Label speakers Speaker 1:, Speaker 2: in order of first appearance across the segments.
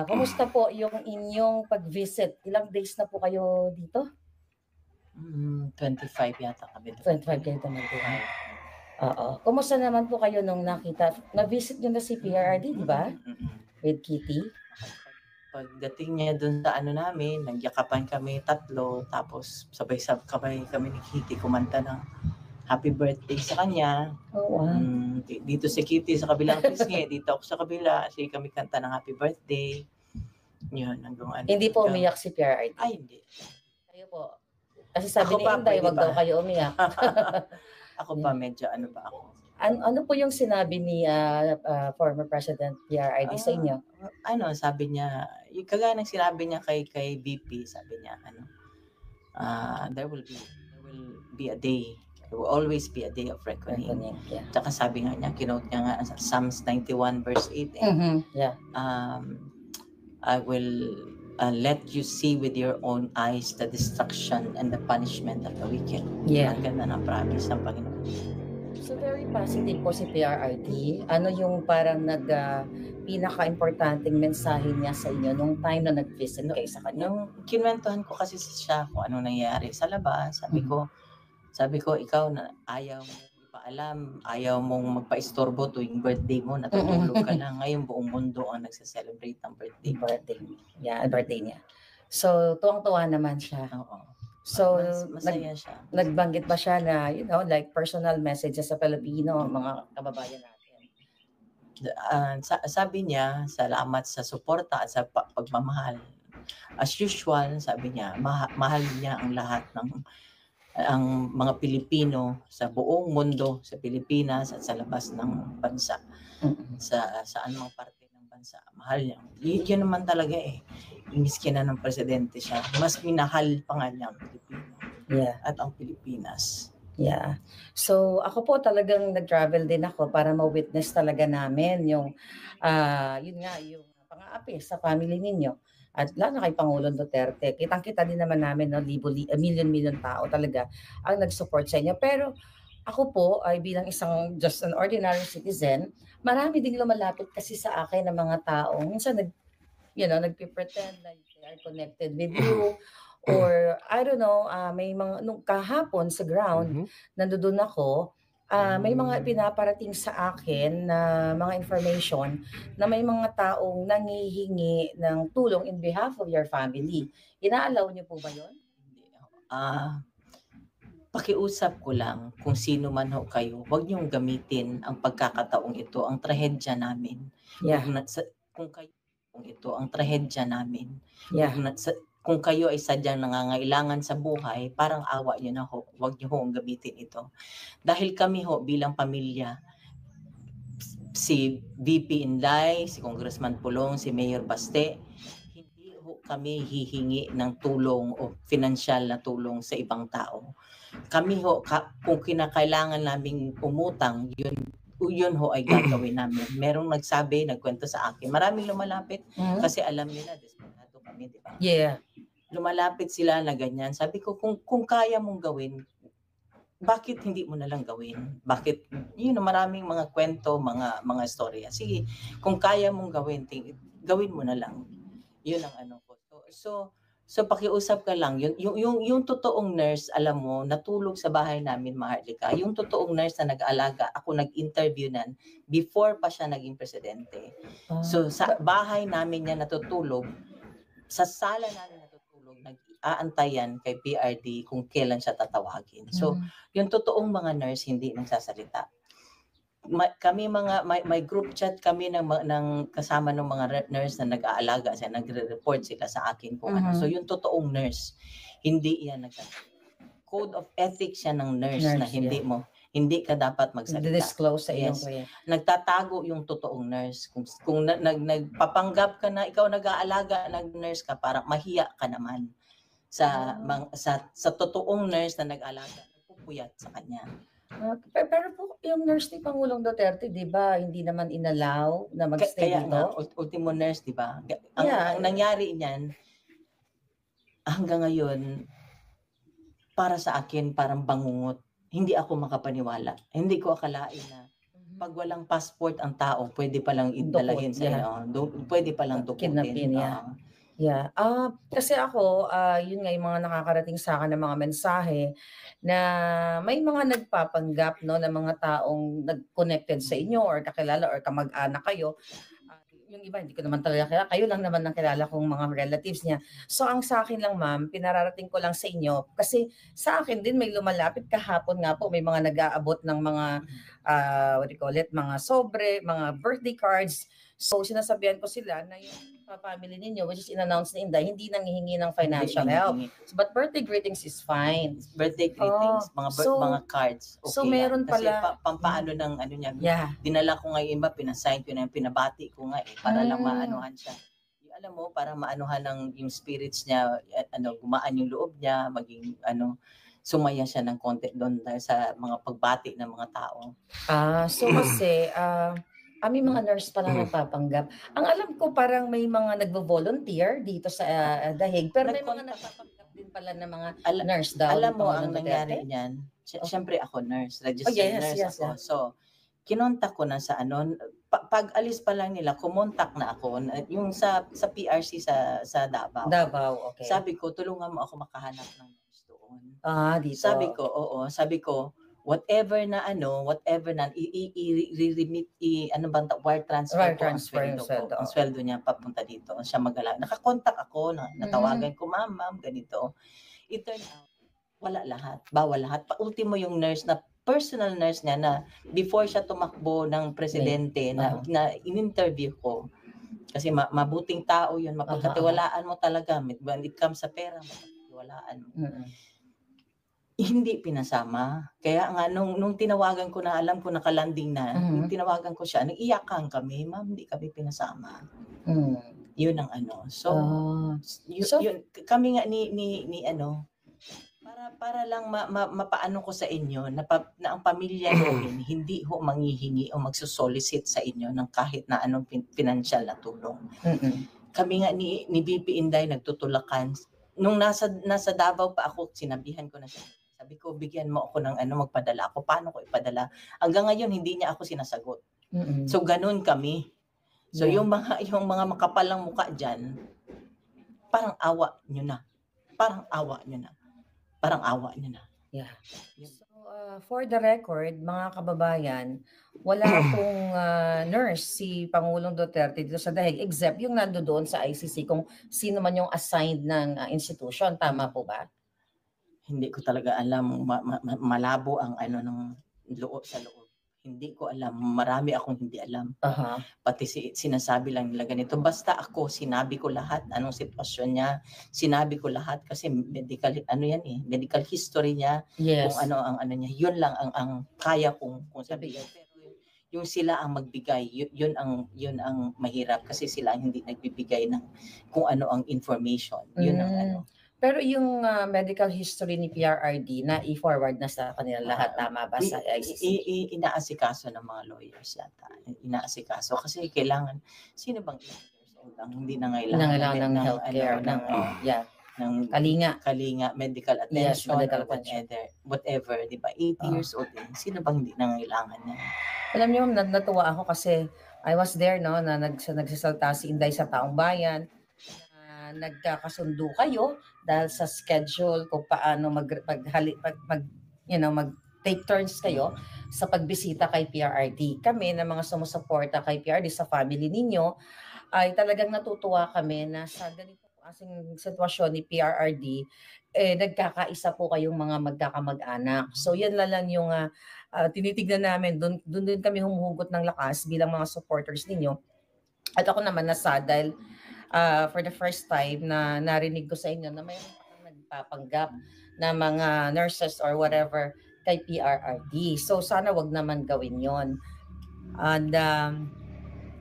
Speaker 1: Kumusta po yung inyong pag-visit? Ilang days na po kayo dito?
Speaker 2: 25 yata kami.
Speaker 1: 25 kayo dumating. Oo. Kumusta naman po kayo nung na-visit nyo na si PRRD, di ba? With Kitty?
Speaker 2: Pagdating niya dun sa ano namin, nagyakapan kami tatlo, tapos sabay-sabay kami ni Kitty kumanta ng happy birthday sa kanya.
Speaker 1: Oh, wow.
Speaker 2: Dito si Kitty sa kabilang pisngi, dito ako sa kabila, kasi kami kanta ng happy birthday. Yun, hanggang ano.
Speaker 1: Hindi po umiyak si PRRD?
Speaker 2: Ay, hindi.
Speaker 1: Kayo po? Kasi sabi
Speaker 2: ako
Speaker 1: ni Inday, wag daw kayo umiyak.
Speaker 2: Ako pa, medyo ano pa ako.
Speaker 1: Ano po yung sinabi ni former President PRRD sa inyo?
Speaker 2: Sabi niya, kagaya ng sinabi niya kay VP, sabi niya, there will be a day. There will always be a day of reckoning.
Speaker 1: Yeah.
Speaker 2: Tsaka sabi nga niya, kinote niya nga sa Psalms 91 verse 8.
Speaker 1: Yeah.
Speaker 2: I will let you see with your own eyes the destruction and the punishment of the wicked.
Speaker 1: Yeah.
Speaker 2: Ang ganda ng promise ng Panginoon.
Speaker 1: So very positive po si PRRD. Ano yung parang pinaka-importanting mensahe niya sa inyo nung time na nag-visit kayo sa kanya?
Speaker 2: Nung kinwentuhan ko kasi siya kung ano nangyari sa labas, sabi ko, ikaw na ayaw mo ipaalam, ayaw mong magpa-istorbo tuwing birthday mo, natutulog ka lang. Ngayon buong mundo ang nagse-celebrate ng birthday.
Speaker 1: Yeah, birthday niya. So, tuwang-tuwa naman siya.
Speaker 2: Oo.
Speaker 1: So,
Speaker 2: masaya siya.
Speaker 1: Nagbanggit ba siya na, like personal messages sa Pilipino, mga kababayan natin?
Speaker 2: Sabi niya, salamat sa suporta at sa pagmamahal. As usual, sabi niya, mahal niya ang lahat ng ang mga Pilipino sa buong mundo, sa Pilipinas at sa labas ng bansa. Sa anumang parte ng bansa, mahal niya. Yun naman talaga Miski na ng presidente siya, mas minahal pa nga niya ang Pilipino.
Speaker 1: Yeah.
Speaker 2: At ang Pilipinas.
Speaker 1: Yeah. So, ako po talagang nag-travel din ako para ma-witness talaga namin yung yung pang-aapi sa family ninyo. At lalo na kay Pangulong Duterte. Kitang-kita din naman namin, million tao talaga ang nag-support sa inyo. Pero ako po ay bilang isang just an ordinary citizen, marami ding lumalapit kasi sa akin ng mga taong minsan nagpe-pretend na they are connected with you. Or, I don't know, may mga, nung kahapon sa ground, nandoon ako, may mga pinaparating sa akin na mga information na may mga taong nangihingi ng tulong in behalf of your family. Inaalaw niyo po ba yun?
Speaker 2: Pakiusap ko lang kung sino man ho kayo, huwag niyong gamitin ang pagkakataong ito, ang trahedya namin.
Speaker 1: Yeah.
Speaker 2: Kung kayo ito, ang trahedya namin.
Speaker 1: Yeah.
Speaker 2: Kung kayo ay sadyang nangangailangan sa buhay, parang awa niyo na ho, huwag niyo hong gamitin ito. Dahil kami ho bilang pamilya, si VP Inday, si Congressman Pulong, si Mayor Baste, hindi ho kami hihingi ng tulong o financial na tulong sa ibang tao. Kami ho, kung kinakailangan naming umutang, yun ho ay gagawin namin. Merong nagkwento sa akin. Maraming lumalapit kasi alam nila, desperado kami, di ba?
Speaker 1: Yeah.
Speaker 2: Lumalapit sila na ganyan. Sabi ko, kung kaya mong gawin, bakit hindi mo na lang gawin? Bakit, maraming mga kwento, mga storya. Sige, kung kaya mong gawin, gawin mo na lang. Yun ang ano ko. So pakiusap ka lang, yung totoong nurse, alam mo, natulog sa bahay namin, Maharlika. Yung totoong nurse na nag-aalaga, ako nag-interview nan before pa siya naging presidente. So sa bahay namin niya natutulog, sa sala namin natutulog, nag-aantayan kay PRD kung kailan siya tatawagin. So yung totoong mga nurse hindi nagsasalita. Kami may group chat kami ng kasama ng mga nurse na nag-aalaga, nagre-report sila sa akin kung ano. So yung totoong nurse, hindi yan code of ethics yan ng nurse na hindi ka dapat magsalita.
Speaker 1: Disclose sa iyong
Speaker 2: Nagtatago yung totoong nurse. Kung nagpapanggap ka na ikaw nag-aalaga, nag-nurse ka, parang mahiya ka naman sa totoong nurse na nag-aalaga, nagpupuyat sa kanya.
Speaker 1: Pero po, yung nurse ni Pangulong Duterte, di ba, hindi naman inalaw na mag-stay
Speaker 2: dito? Kaya nga, ultimo nurse, di ba? Ang nangyari niyan, hanggang ngayon, para sa akin, parang bangungot. Hindi ako makapaniwala. Hindi ko akalain na pag walang passport ang tao, pwede palang idalahin
Speaker 1: Dukot,
Speaker 2: sa
Speaker 1: yeah.
Speaker 2: pwede palang dukutin.
Speaker 1: Kidnapin, yeah. Yeah. Kasi ako, yun nga yung mga nakakarating sa akin ng mga mensahe na may mga nagpapanggap, no, na mga taong nag-connected sa inyo or kakilala or kamag-anak kayo. Yung iba, hindi ko naman talaga kilala. Kayo lang naman ang kilala kong mga relatives niya. So, ang sa akin lang, ma'am, pinararating ko lang sa inyo. Kasi sa akin din, may lumalapit kahapon nga po, may mga nag-aabot ng mga, what do you call it, mga sobre, mga birthday cards. So, sinasabihan ko sila na yung family ninyo, which is in-announce ni Inday, hindi nanghihingi ng financial help. But birthday greetings is fine.
Speaker 2: Birthday greetings, mga cards, okay
Speaker 1: so meron
Speaker 2: lang. Kasi
Speaker 1: pala,
Speaker 2: pampaano ng ano niya,
Speaker 1: yeah.
Speaker 2: dinala ko nga yung iba, pinasign ko na yung pinabati ko nga para lang maanuhan siya. Yung, alam mo, para maanuhan ng yung spirits niya, gumaan yung loob niya, maging sumaya siya ng konti doon dahil sa mga pagbati ng mga tao.
Speaker 1: So kasi, may mga nurse pala nagpapanggap. Ang alam ko parang may mga nagvo-volunteer dito sa Dahig, pero may mga nagpapanggap din pala ng mga nurse daw.
Speaker 2: Alam mo, ang nangyari niyan, siyempre ako nurse, registered nurse ako. Yeah. So, kinontak ko na sa pag alis pa lang nila, kumontak na ako, yung sa PRC sa Davao.
Speaker 1: Davao, okay.
Speaker 2: Sabi ko, tulungan mo ako makahanap ng nurse doon.
Speaker 1: Dito.
Speaker 2: Sabi ko, oo. Sabi ko, whatever na i-remit, wire transfer ko, ang sweldo niya papunta dito, siya mag-alaga. Nakakontak ako, natawagan ko, ma'am, ganito. It turned out, wala lahat, bawal lahat. Pa-ultimo yung nurse na, personal nurse niya na before siya tumakbo ng presidente na in-interview ko. Kasi mabuting tao yun, mapagkatiwalaan mo talaga. When it comes sa pera, mapagkatiwalaan mo. Hindi pinasama. Kaya nga, nung tinawagan ko na, alam ko nakalanding na, nung tinawagan ko siya, nag-iyakan kami, ma'am, hindi kami pinasama. Yun ang So, yun, kami nga para lang mapaano ko sa inyo na ang pamilya namin hindi ho manghihingi o magsusolicit sa inyo ng kahit na anong financial na tulong. Kami nga ni BP Inday nagtutulakan. Nung nasa Davao pa ako, sinabihan ko na siya. Sabi ko, bigyan mo ako ng magpadala ako. Paano ko ipadala? Hanggang ngayon, hindi niya ako sinasagot. So, ganun kami. So, yung mga makapalang mukha dyan, parang awa nyo na. Parang awa nyo na.
Speaker 1: Yeah. So, for the record, mga kababayan, wala pong nurse si Pangulong Duterte dito sa Dahig, except yung nandoon sa ICC kung sino man yung assigned ng institution. Tama po ba?
Speaker 2: Hindi ko talaga alam, malabo ang ng loob sa loob. Hindi ko alam, marami akong hindi alam. Pati sinasabi lang nila ganito. Basta ako, sinabi ko lahat, anong sitwasyon niya, sinabi ko lahat kasi medical, medical history niya, kung ang niya, yun lang ang kaya kong sabihin. Pero yung sila ang magbigay, yun ang mahirap kasi sila ang hindi nagbibigay ng kung ano ang information. Yun ang
Speaker 1: Pero yung medical history ni PRRD na i-forward na sa kanila lahat, tama ba sa ICC?
Speaker 2: Inaasikaso ng mga lawyers yata. Inaasikaso kasi kailangan, sino bang years old ang hindi nangailangan
Speaker 1: ng healthcare, ng kalinga,
Speaker 2: medical attention, whatever, di ba? 80 years old din. Sino bang hindi nangailangan niya?
Speaker 1: Alam niyo, natuwa ako kasi I was there, no, na nagsasalta si Inday sa Taong Bayan. Nagkakasundo kayo dahil sa schedule kung paano mag-take turns kayo sa pagbisita kay PRRD. Kami na mga sumusuporta kay PRRD sa family ninyo ay talagang natutuwa kami na sa ganito asing sitwasyon ni PRRD, nagkakaisa po kayong mga magkakamag-anak. So yan lang yung tinitignan namin. Doon din kami humuhugot ng lakas bilang mga supporters ninyo. At ako naman nasad dahil for the first time na narinig ko sa inyo na mayroon pang nagpapanggap na mga nurses or whatever kay PRRD. So sana wag naman gawin yon. And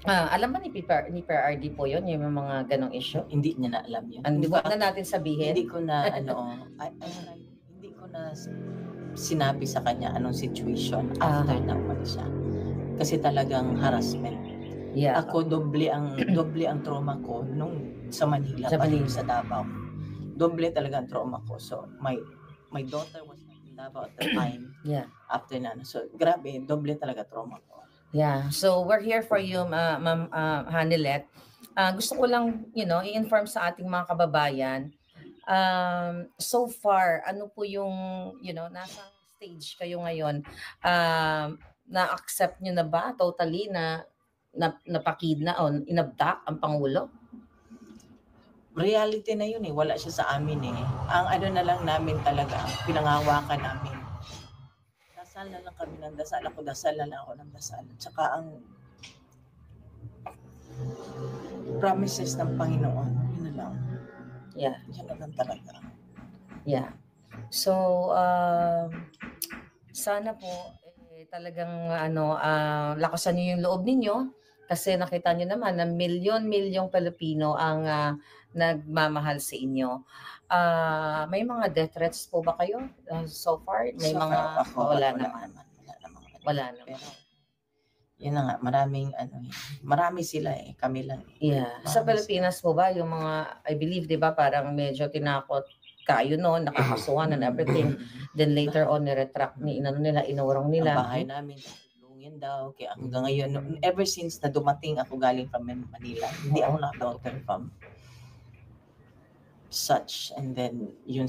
Speaker 1: alam ba ni PRRD po yun, yung mga ganong issue?
Speaker 2: Hindi niya na alam yun.
Speaker 1: Huwag na natin sabihin?
Speaker 2: Hindi ko na hindi ko na sinabi sa kanya anong situation after na umalis siya. Kasi talagang harassment.
Speaker 1: Yeah.
Speaker 2: Ako doble ang trauma ko nung sa Manila sa Davao. Doble talaga ang trauma ko. So my daughter was in Davao at the time.
Speaker 1: Yeah.
Speaker 2: After na. So grabe, doble talaga trauma ko.
Speaker 1: Yeah. So we're here for you, Ma'am Hanilet. Gusto ko lang, i-inform sa ating mga kababayan. So far, ano po yung, nasa stage kayo ngayon? Na-accept nyo na ba totally na napakidna o inabdak ang Pangulo?
Speaker 2: Reality na yun wala siya sa amin Ang ano na lang namin talaga, pinangawakan namin. Dasal na lang kami ng dasal. Dasal na lang ako ng dasal. Tsaka ang promises ng Panginoon, yun na lang.
Speaker 1: Yeah.
Speaker 2: Yun na lang talaga.
Speaker 1: Yeah. So, sana po talagang lakasan niyo yung loob ninyo kasi nakita niyo naman na milyon-milyong Pilipino ang nagmamahal sa inyo. May mga death threats po ba kayo so far? May mga wala naman. Pero yun na nga, marami sila kami lang. Yeah. Sa Pilipinas po ba yung mga, I believe, 'di ba, parang medyo tinakot kayo noon, nakakasuhan and everything. Then later on, inurong nila.
Speaker 2: Ang bahay namin, tulungin daw. Kaya hanggang ngayon, ever since na dumating ako galing from Manila, hindi ako na-daughter from such. And then, yung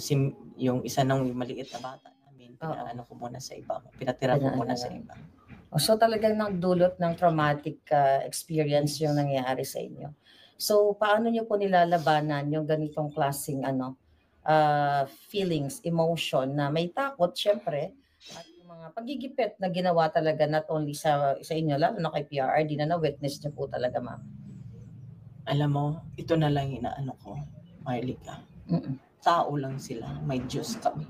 Speaker 2: isa ng maliit na bata namin, pinatira ko muna sa ibang.
Speaker 1: So talagang nagdulot ng traumatic experience yung nangyari sa inyo. So paano niyo po nilalabanan yung ganitong klaseng feelings, emotion na may takot syempre at yung mga pagigipit na ginawa talaga not only sa inyo, lalo na kay PRRD na na-witness niyo po talaga, ma'am?
Speaker 2: Alam mo, ito na lang inaano ko, Marlica. Tao lang sila, may Diyos kami.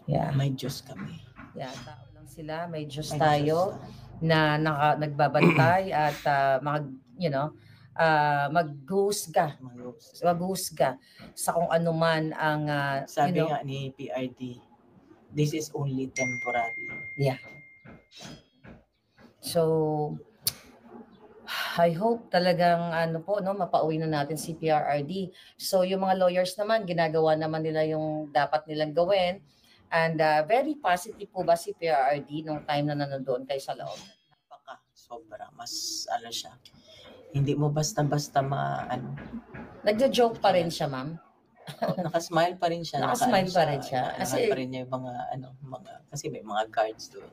Speaker 1: Yeah.
Speaker 2: May Diyos kami.
Speaker 1: Yeah, tao lang sila, may Diyos tayo na nagbabantay at maghusga sa kung ano man ang
Speaker 2: sabi nga ni PRD, this is only temporary.
Speaker 1: Yeah. So I hope talagang mapauwi na natin si PRRD. So yung mga lawyers naman, ginagawa naman nila yung dapat nilang gawin. And very positive po ba si PRRD nung time na nanonood kayo sa loob?
Speaker 2: Sobra. Mas siya. Hindi mo basta-basta
Speaker 1: Nagjo-joke pa rin siya, ma'am?
Speaker 2: Nakasmile pa rin siya.
Speaker 1: Nakasmile pa rin siya.
Speaker 2: Kasi pa rin niya yung kasi may mga guards doon.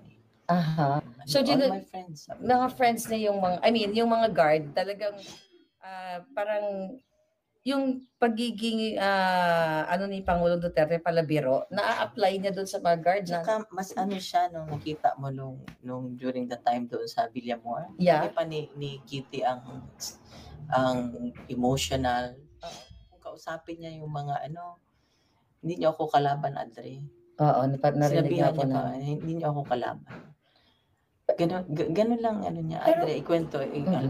Speaker 1: So,
Speaker 2: all my friends.
Speaker 1: Mga friends niya yung mga guard, talagang parang yung pagiging ni Pangulong Duterte palabiro, na-apply niya doon sa mga guard na.
Speaker 2: Saka mas siya nung nakita mo nung during the time doon sa Villamor.
Speaker 1: Yeah.
Speaker 2: Hindi pa ni Kitty ang emotional. Kung kausapin niya yung mga hindi niyo ako kalaban, Adre.
Speaker 1: Oo, narinig
Speaker 2: niya po na. Hindi niyo ako kalaban. Ganun lang niya, Adre, ikwento,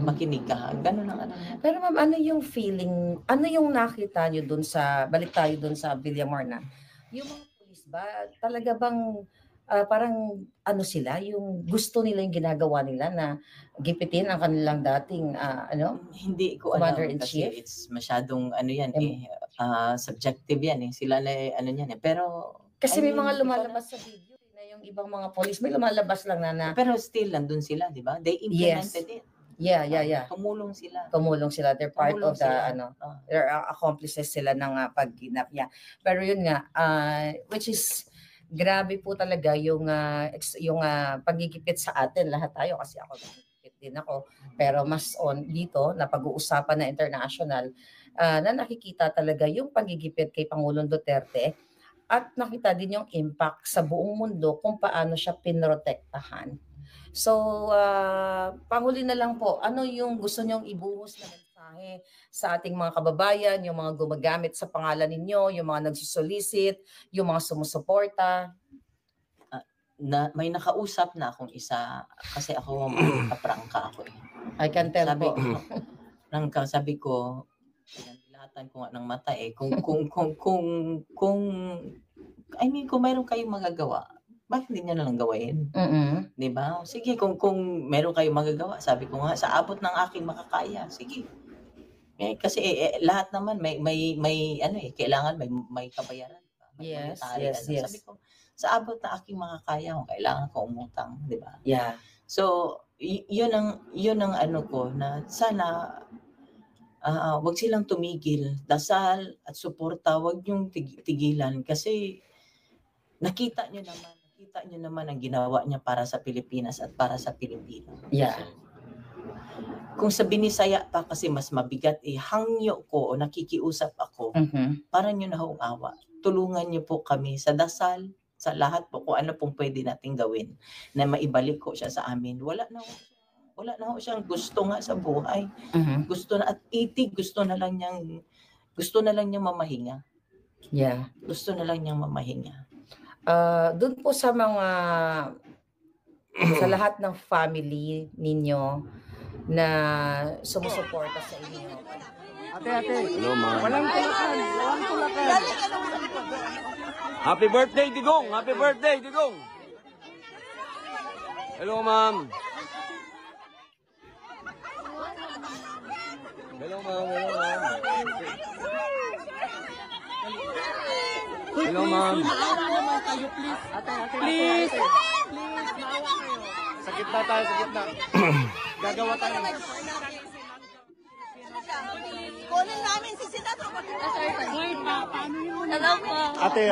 Speaker 2: makinig ka. Ganun lang niya.
Speaker 1: Pero ma'am, ano yung feeling, ano yung nakita niyo doon balik tayo doon sa Villamor na, yung mga pulis ba, talaga bang parang sila, yung gusto nila yung ginagawa nila na gipitin ang kanilang dating
Speaker 2: hindi ko alam kasi it's masyadong subjective yan sila na yan pero
Speaker 1: kasi may mga lumalabas sa video yung ibang mga police, may lumalabas lang na
Speaker 2: pero still nandun sila, di ba? They implemented it.
Speaker 1: Yeah.
Speaker 2: Tumulong sila.
Speaker 1: They're part of they're accomplices sila ng pagginap niya. Pero yun nga, which is grabe po talaga yung pagigipit sa atin, lahat tayo, kasi ako nagigipit din ako. Pero mas dito na pag-uusapan na international, na nakikita talaga yung pagigipit kay Pangulong Duterte. At nakita din yung impact sa buong mundo kung paano siya pinrotektahan. So, panghuli na lang po, ano yung gusto nyong ibuhos na mensahe sa ating mga kababayan, yung mga gumagamit sa pangalan ninyo, yung mga nagsusolicit, yung mga sumusuporta?
Speaker 2: May nakausap na akong isa, kasi ako prangka ako
Speaker 1: I can tell po.
Speaker 2: Prangka, sabi ko, pinanilatan ko nga ng mata kung mayroon kayong magagawa, bakit hindi niya na lang gawain? Di ba? Sige, kung mayroon kayong magagawa, sabi ko nga, sa abot ng aking makakaya, sige. Kasi lahat naman may kailangan may kabayaran.
Speaker 1: Yes.
Speaker 2: Sabi ko, sa abot na aking makakaya kung kailangan ko umutang, di ba?
Speaker 1: Yeah.
Speaker 2: So, yun ang ano ko na sana wag silang tumigil, dasal at suporta, wag yung tigilan kasi nakita nyo naman ang ginawa niya para sa Pilipinas at para sa Pilipino.
Speaker 1: Yeah.
Speaker 2: Kung sa Binisaya pa kasi mas mabigat hangyo ko o nakikiusap ako, para nyo na hong awa. Tulungan nyo po kami sa dasal, sa lahat po kung ano pong pwede nating gawin na maibalik ko siya sa amin. Wala na ho siyang gusto nga sa buhay. Gusto na at 80, gusto na lang niyang mamahinga.
Speaker 1: Yeah.
Speaker 2: Gusto na lang niyang mamahinga.
Speaker 1: Doon po sa mga sa lahat ng family ninyo na sumusuporta sa inyo.
Speaker 3: Ate.
Speaker 4: Hello, ma'am.
Speaker 3: Walang tulakan.
Speaker 4: Happy birthday, Digong! Happy birthday, Digong! Hello, ma'am. Hello, ma'am. Hello, ma'am.
Speaker 3: Please. Sa gitna tayo, sa gitna. Gagawa tayo.
Speaker 5: Kunin namin si Senator.
Speaker 3: Hello po. Ate.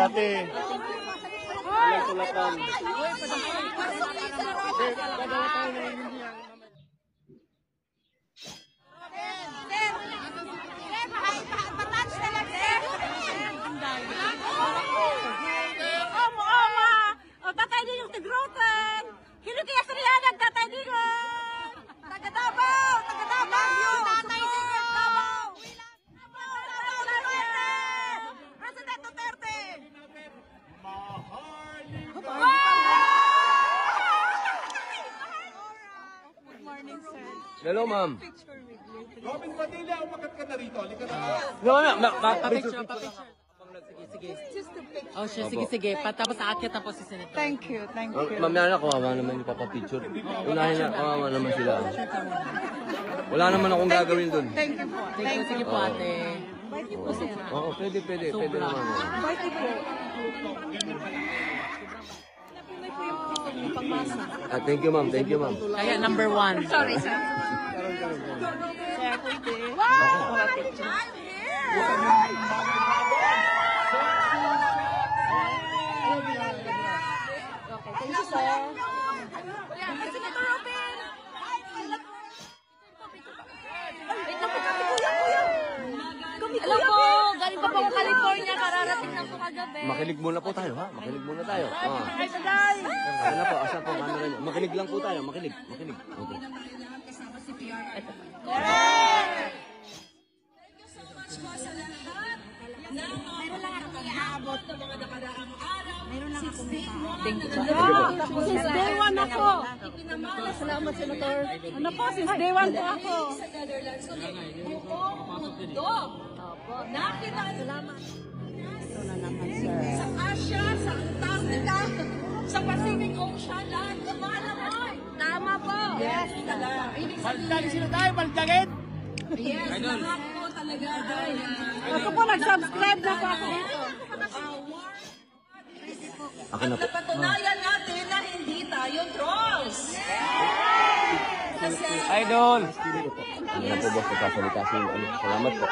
Speaker 3: Walang tulakan. Gagawa tayo na hindi yan.
Speaker 5: Tatay din yung tigrotan. Kino kaya sa riyan nagtatay din ko. Taga-Davao. Yung tatay din yung Davao. President Duterte. Good morning, sir.
Speaker 4: Hello, ma'am.
Speaker 3: Robin Padilla, umakat ka na rito. Halika na.
Speaker 4: No,
Speaker 6: Papicture. Oh, siya, sige. Tapos aakyat na po si Senator.
Speaker 5: Thank you.
Speaker 4: Ma'am Yana, kawawa naman yung papapicture. Unahin na, kawawa naman sila. Wala naman akong gagawin dun.
Speaker 5: Thank you po.
Speaker 6: Sige po, ate.
Speaker 4: Oo, pwede naman. Thank you, ma'am.
Speaker 6: Kaya number 1.
Speaker 5: Sorry, sir. Thank you, sir. Senator Robin.
Speaker 7: Hello po, galing pa pong California, kararating lang po kagabi.
Speaker 4: Makinig muna po tayo, ha? Makinig muna tayo. Ano po, asa po camera niyo? Makinig lang po tayo, makinig. Okay.
Speaker 5: Since day one ako. Salamat, Senator. Ano po, since day one po ako. Salamat. Sa Asia, sa Antarctica, sa Pacific Ocean, lahat naman. Tama po. Yes, talaga.
Speaker 3: Baldag sila tayo, baldaget.
Speaker 5: Yes, lahat po talaga. Ako po, nag-subscribe na po ako dito.
Speaker 4: Akin na po.
Speaker 5: Napatunayan natin na hindi tayo trolls. Kasi
Speaker 3: Idol.
Speaker 4: Ano na po, boss? Nagkasalita sa inyo. Salamat po.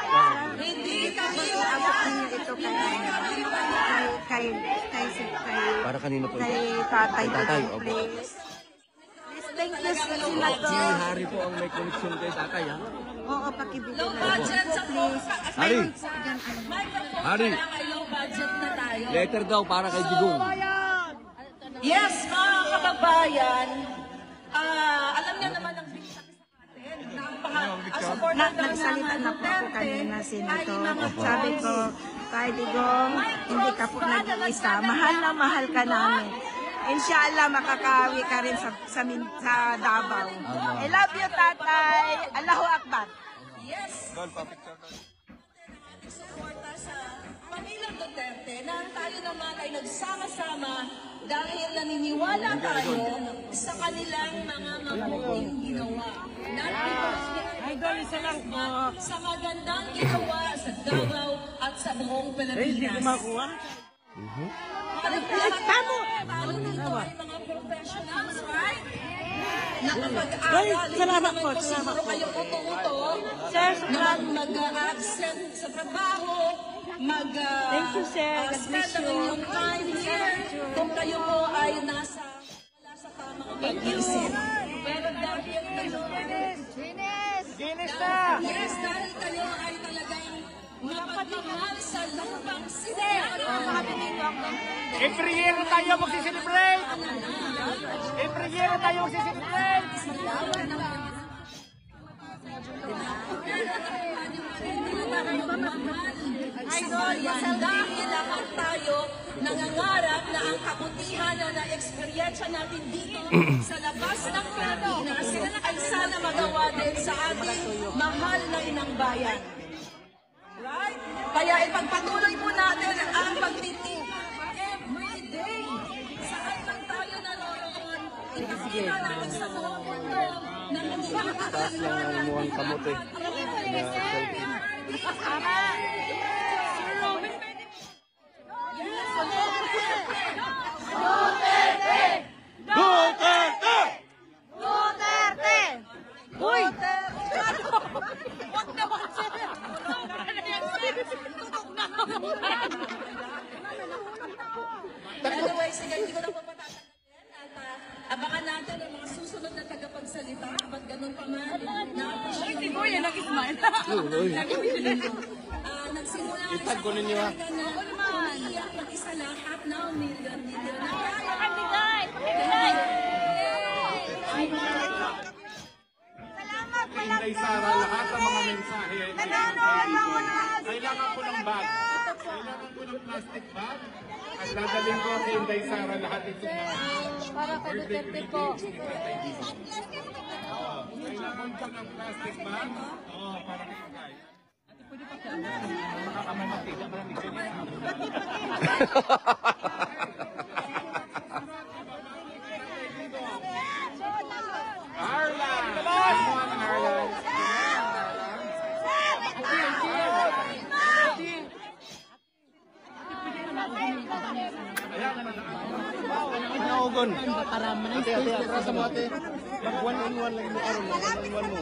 Speaker 5: hindi kami
Speaker 8: Ito kay
Speaker 4: Para kanino po ito?
Speaker 8: tatay.
Speaker 4: Tatay, opo.
Speaker 8: Please, thank you,
Speaker 4: Si
Speaker 8: Senator.
Speaker 4: Hari po ang may connection kay tatay, ha?
Speaker 8: Oo, pakibigyan
Speaker 5: low
Speaker 8: na.
Speaker 5: budget sa
Speaker 4: Hari!
Speaker 5: microphone
Speaker 4: Hari!
Speaker 5: na kay low budget na tayo.
Speaker 4: Letter daw para kay Digong.
Speaker 5: Yes, mga kababayan, alam niyo naman ang bigsak sa atin.
Speaker 8: Nagsalita na po ako kanina, Senator. Sabi ko, kay Digong, hindi ka po nag-iisa. Mahal na mahal ka namin. Inshallah, makakawi ka rin sa Davao. I love you, tatay. Allahu Akbar.
Speaker 5: Yes. Suporta sa Pamilyang Duterte na tayo naman ay nagsama-sama dahil naniniwala tayo sa kanilang mga mabuting ginawa.
Speaker 3: Idol, isa lang po.
Speaker 5: Sa magandang ginawa sa Davao at sa buong Pilipinas.
Speaker 3: Hindi ko makuha.
Speaker 5: Tamo! Dito ay mga professionals, right? Nakapag-aral.
Speaker 8: Salamat po,
Speaker 5: Hindi
Speaker 8: salamat
Speaker 5: siguro
Speaker 8: po.
Speaker 5: kayo uto-uto.
Speaker 8: Sir,
Speaker 5: Na mag-absent sa trabaho,
Speaker 8: Thank you, sir. God
Speaker 5: spend
Speaker 8: bless
Speaker 5: ang
Speaker 8: you.
Speaker 5: inyong time here. Kung kayo po ay wala sa tamang pag-iisip. Pero dahil kayo yes, dahil kayo ay talagang mapagmahal sa lupang sinayara.
Speaker 3: Every year na tayo magsiselebrate! Every year na tayo magsiselebrate!
Speaker 5: Dahil lahat tayo nangangarap na ang kabutihan na na-eksperyensya natin dito sa labas ng Pilipinas ay sana magawa din sa ating mahal na inang bayan. Right? Kaya ipagpatuloy po natin ang pagtitipan every day. Saan man tayo naroroon, ipakita natin sa buong mundo na hindi makakalimutan
Speaker 4: Mukhang kamote.
Speaker 5: Anyway, sige, hindi ko na po patatagalan at abangan natin ang mga susunod na tagapagsalita. Ba't ganun pa man? Na-appreciate ko yan, nag-smile. Nagsimula ang isang panawagan na umiiyak ng isa lang at now million.
Speaker 3: Inday Sara, lahat ng mga mensahe ay kailangan ko ng bag. Kailangan ko ng plastic bag. At dadalhin ko kay Inday Sara lahat ito mga
Speaker 7: Para kay Duterte po.
Speaker 3: kailangan ko ng plastic bag. Para kay Inday. Makakamamati. Arlan! Come on, Arlan!
Speaker 6: Naugon. Para manay
Speaker 3: mo ate. Mag 1-on-1 lang mo karon, 1-on-1 mo.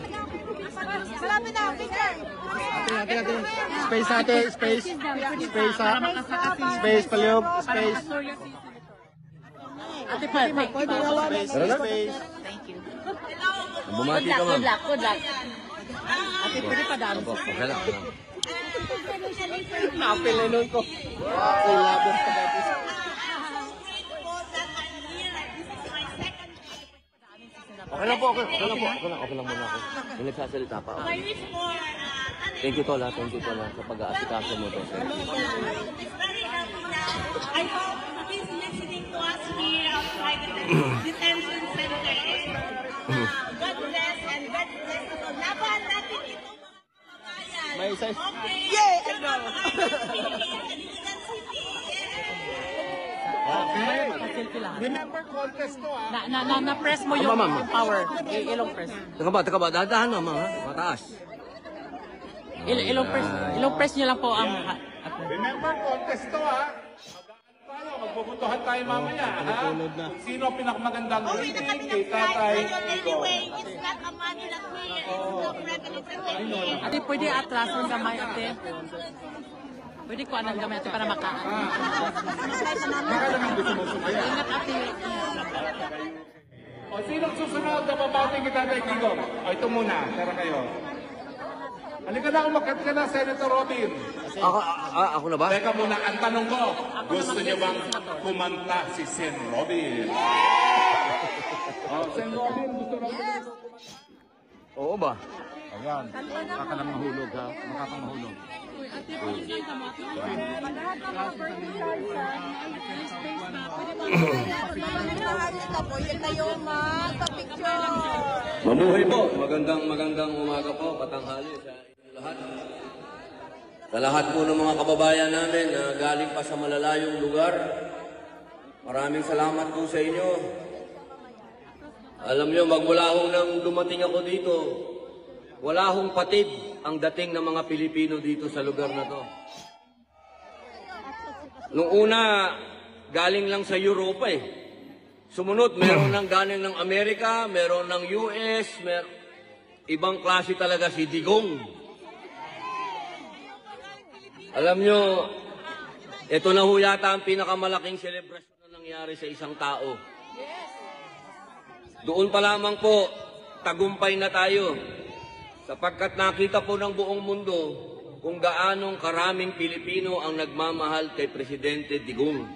Speaker 8: Malapit na, picture.
Speaker 3: Ate. Space ate, space. Space ha. Space palihog, space.
Speaker 6: Ate, pwede
Speaker 3: Space.
Speaker 4: Bumati ka, ma'am.
Speaker 6: Good luck. Ate, pwede pa dami.
Speaker 4: Opo, okay lang.
Speaker 3: Napilenon ko. Ay, labot ka dati.
Speaker 4: Okay lang po. Okay lang muna ako. May nagsasalita pa ako. Thank you, Tola. Thank you, Tola, sa pag-aasikaso mo to.
Speaker 5: I hope he's listening to us here outside the detention center. God bless and God bless us all. Laban natin ito mga kababayan.
Speaker 3: May isa.
Speaker 5: Okay.
Speaker 8: Yeah, I know.
Speaker 3: Okay.
Speaker 6: Selfie lang.
Speaker 3: Remember contest to ah.
Speaker 6: Na-press mo yung
Speaker 4: Ma'am.
Speaker 6: power. Ilong press.
Speaker 4: Taka ba? Dahan na, ma'am. Ha? Mataas.
Speaker 6: Ilong press nyo lang po ang...
Speaker 3: Remember contest to ah. Magpupuntuhan tayo mamaya ha. Sino pinakamagandang rating kay Tatay Igo?
Speaker 5: It's not a Manila queer. It's not revenue.
Speaker 6: Ate, pwede atras ng gamay, ate. Pwede ko anong gamay, ate, para makaan.
Speaker 3: Baka naman gusto mo sumaya.
Speaker 6: Ingat, ate.
Speaker 3: O sinong susunod na babating kay Tatay Igo? O ito muna, tara kayo. Halika na, umakyat ka na, Senator Robin.
Speaker 4: Ako na ba?
Speaker 3: Teka muna, ang tanong ko, gusto niyo bang kumanta si Sen Robin? Sen Robin, gusto na
Speaker 4: Oo ba?
Speaker 3: Ayan, baka na mahulog ha, makakahulog.
Speaker 4: Mabuhay po. Magandang umaga po. Patanghali sa inyo lahat. Sa lahat po ng mga kababayan namin na galing pa sa malalayong lugar, maraming salamat po sa inyo. Alam nyo, magmula hong nang dumating ako dito, wala hong patid ang dating ng mga Pilipino dito sa lugar na to. Nung una, galing lang sa Europa eh. Sumunod, meron ng galing ng Amerika, meron ng US, ibang klase talaga si Digong. Alam nyo, ito na ho yata ang pinakamalaking selebrasyon na nangyari sa isang tao. Doon pa lamang po, tagumpay na tayo. Sapagkat nakita po ng buong mundo kung gaanong karaming Pilipino ang nagmamahal kay Presidente Digong.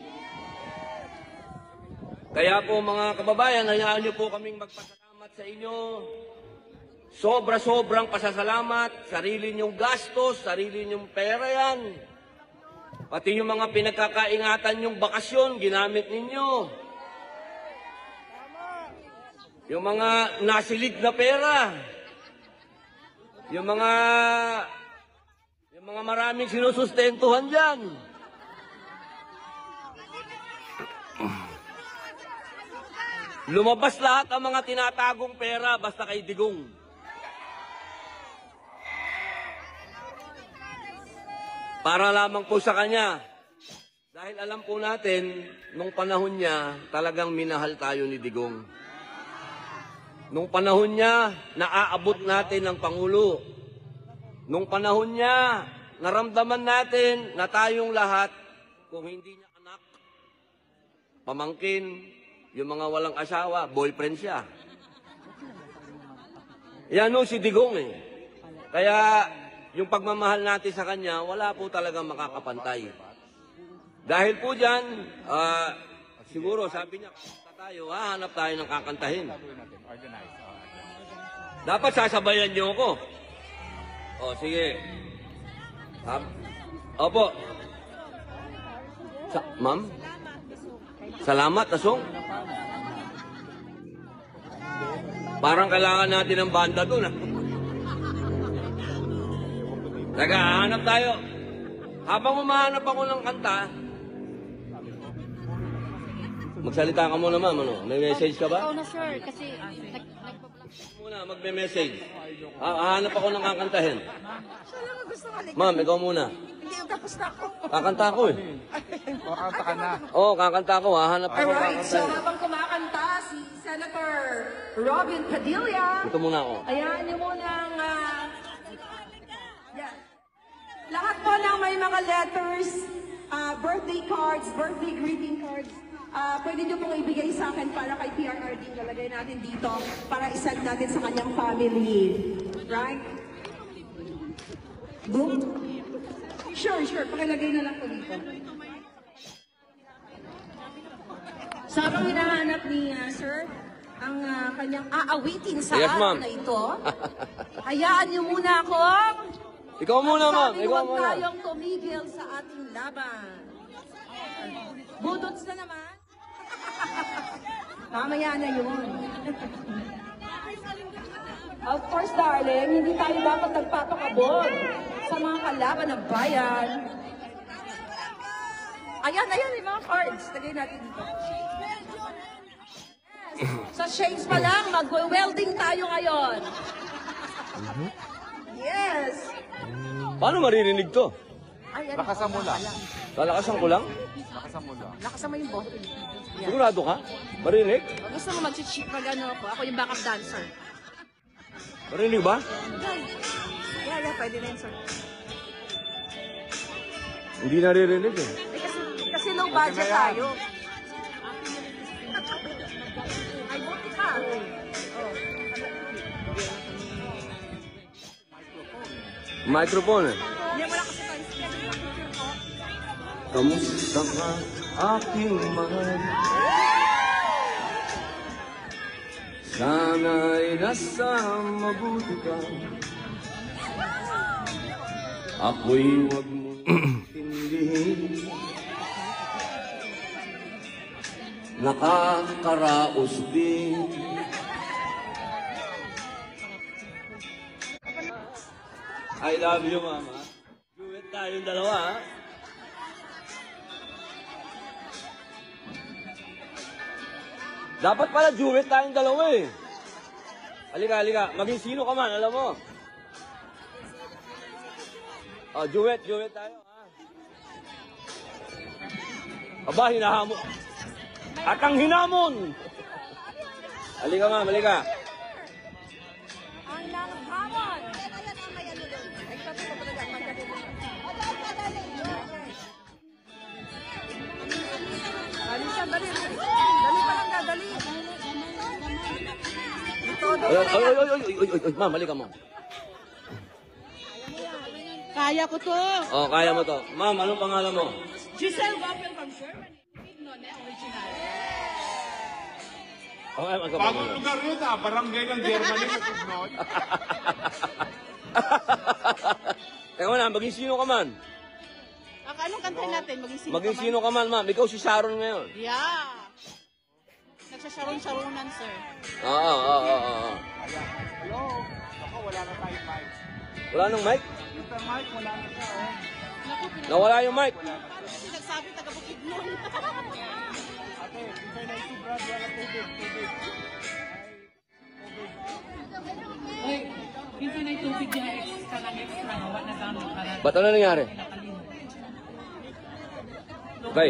Speaker 4: Kaya po mga kababayan, hayaan niyo po kaming magpasalamat sa inyo. Sobra-sobrang pasasalamat, sarili niyong gastos, sarili niyong pera yan. Pati yung mga pinagkakaingatan niyong bakasyon, ginamit ninyo. Yung mga nasilig na pera. Yung mga maraming sinusustentuhan dyan. Lumabas lahat ang mga tinatagong pera basta kay Digong. Para lamang po sa kanya. Dahil alam po natin, nung panahon niya, talagang minahal tayo ni Digong. Nung panahon niya, naaabot natin ng Pangulo. Nung panahon niya, naramdaman natin na tayong lahat, kung hindi niya anak, pamangkin, yung mga walang asawa, boyfriend siya. Yan o si Digong eh. Kaya yung pagmamahal natin sa kanya, wala po talagang makakapantay. Dahil po dyan, siguro sabi niya, tayo, hanap tayo ng kakantahin. Dapat sasabayan niyo ako. O, sige. Opo. Ma'am? Salamat, Asong. Parang kailangan natin ng banda doon. Taga, hanap tayo. Habang umahanap ako ng kanta, magsalita ka muna, ma'am. Ano? May message ka ba?
Speaker 7: Oo na, sir. Kasi
Speaker 4: Muna, magme-message. Hahanap ako ng kakantahin.
Speaker 8: Siya lang ang gusto malik.
Speaker 4: Ma'am, ikaw muna.
Speaker 8: Hindi yung tapos na ako.
Speaker 4: Kakanta ako eh.
Speaker 3: Kakanta ka na.
Speaker 4: Oo, kakanta ako. Hahanap ako ng
Speaker 5: Alright, so
Speaker 4: kakantahin.
Speaker 5: habang kumakanta si Senator Robin Padilla,
Speaker 4: Ito muna ako.
Speaker 5: ayan niyo munang yan. Lahat po ng may mga letters, birthday cards, birthday greeting cards, pwede niyo pong ibigay sa akin para kay PRRD, nalagay natin dito para isend natin sa kanyang family. Right? Boom? Sure. Pakilagay na lang po dito. So, habang hinahanap ni Sir ang kanyang aawitin sa
Speaker 4: Yes, ma'am.
Speaker 5: araw na ito, hayaan niyo muna akong
Speaker 4: Ikaw muna, ma'am.
Speaker 5: sabing
Speaker 4: Ikaw
Speaker 5: huwag
Speaker 4: muna.
Speaker 5: tayong tumigil sa ating laban. Budots na naman. Mamaya na yun. Of course, darling, hindi tayo dapat nagpapakabog sa mga kalaban ng bayan. Ayan, yung mga cards. Lagay natin dito. Sa shades pa lang, mag-welding tayo ngayon. Yes!
Speaker 4: Paano maririnig to?
Speaker 5: Ayan.
Speaker 3: Lakasan mo lang.
Speaker 4: Lalakasan ko lang?
Speaker 3: Lakasan mo lang.
Speaker 5: Lakas naman yung bottle.
Speaker 4: Sigurado ka? Marinig?
Speaker 5: Gusto mo mag-cheat pag ano ako? Ako yung backup dancer.
Speaker 4: Marinig ba?
Speaker 8: Yeah, pwede na yun, sir.
Speaker 4: Hindi naririnig eh.
Speaker 8: Kasi low budget tayo.
Speaker 5: Ay, buti ka.
Speaker 4: Microphone eh.
Speaker 8: Hindi, wala kasi tayo schedule.
Speaker 4: Kamusta ka, aking mahal? Sana'y nasa mabuti ka. Ako'y huwag mong intindihin. Nakakaraos din. I love you, Mama. Duet tayong dalawa, ha? Dapat pala duet tayong dalawa, eh. Halika. Maging sino ka man, alam mo. Oh, duet tayo, ha? Aba, hinahamon. At ang hinamon! Halika ma'am, halika.
Speaker 7: Ang nanghamon.
Speaker 8: Dali siya, dali. Dali pa lang, dali.
Speaker 4: Ay, ma'am, halika ma'am.
Speaker 6: Kaya ko to.
Speaker 4: Oh, kaya mo to. Ma'am, anong pangalan mo?
Speaker 6: Giselle Wappel from Germany. No, na original.
Speaker 4: Oh, ay,
Speaker 3: Bagong lugar yun barangay ng Germany na Sugnod.
Speaker 4: Teka mo na, maging sino ka man?
Speaker 6: Anong kantahin natin?
Speaker 4: Maging sino ka man, ma'am. Ikaw si Sharon ngayon.
Speaker 6: Yeah. Nagsasharon-sharonan, sir.
Speaker 4: Oo.
Speaker 3: Hello? Ako, wala na tayong mic.
Speaker 4: Wala nang mic?
Speaker 3: Mr. Mike, wala na siya, oh.
Speaker 4: Nawala yung mic.
Speaker 6: Parang sinagsabi taga-Bukidnon.
Speaker 3: Ate, isa'y na ito, Brad. Wala tubig.
Speaker 6: Uy, minsan ay tubig niya extra ng extra. Hawa na gamit para
Speaker 4: Ba't ano nangyari? Okay.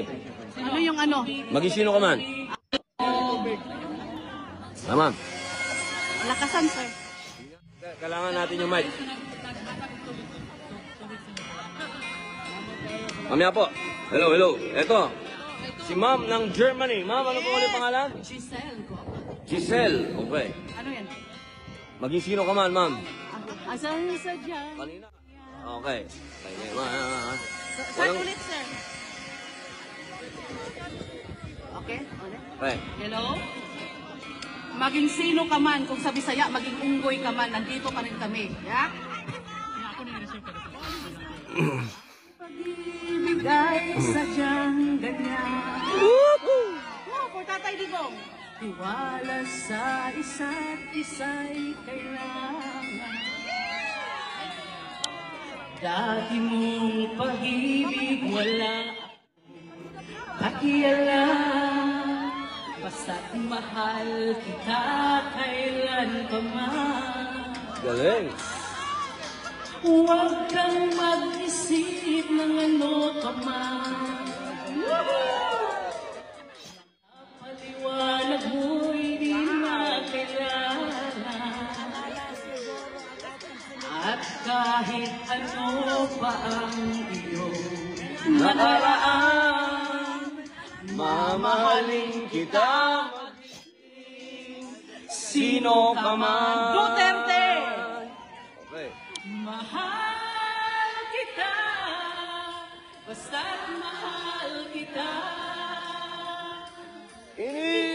Speaker 6: ano yung ano?
Speaker 4: Maging sino ka man? Ma'am.
Speaker 6: Lakasan, sir.
Speaker 4: Kailangan natin yung mic. Mamaya po. Hello. Ito. Si ma'am ng Germany. Ma'am, ano po ulit pangalan? Giselle. Okay.
Speaker 6: Ano yan?
Speaker 4: Maging sino ka man, ma'am?
Speaker 6: Asan sa dyan?
Speaker 4: Kanina. Okay.
Speaker 6: Saan ulit, sir? Okay, ulit.
Speaker 4: Okay.
Speaker 6: Hello? Maging sino ka man, kung sa Bisaya, maging unggoy ka man, nandito pa rin kami. Ya? Pag-ibigay sadyang ganyan. Oh, for Tatay Digong. Tiwala sa isa't isa'y kailangan. Dati mong pag-ibig wala pakialam. Basta't mahal kita kailan pa man.
Speaker 4: Galing.
Speaker 6: Huwag kang mag-isip ng ano ka man. Paliwanag mo'y di makilala. At kahit ano pa ang iyong nakaraan,
Speaker 4: Mamahalin kita. Sino ka man.
Speaker 6: Duterte!
Speaker 4: Okay.
Speaker 6: Mahal kita, basta't mahal kita.
Speaker 4: Ini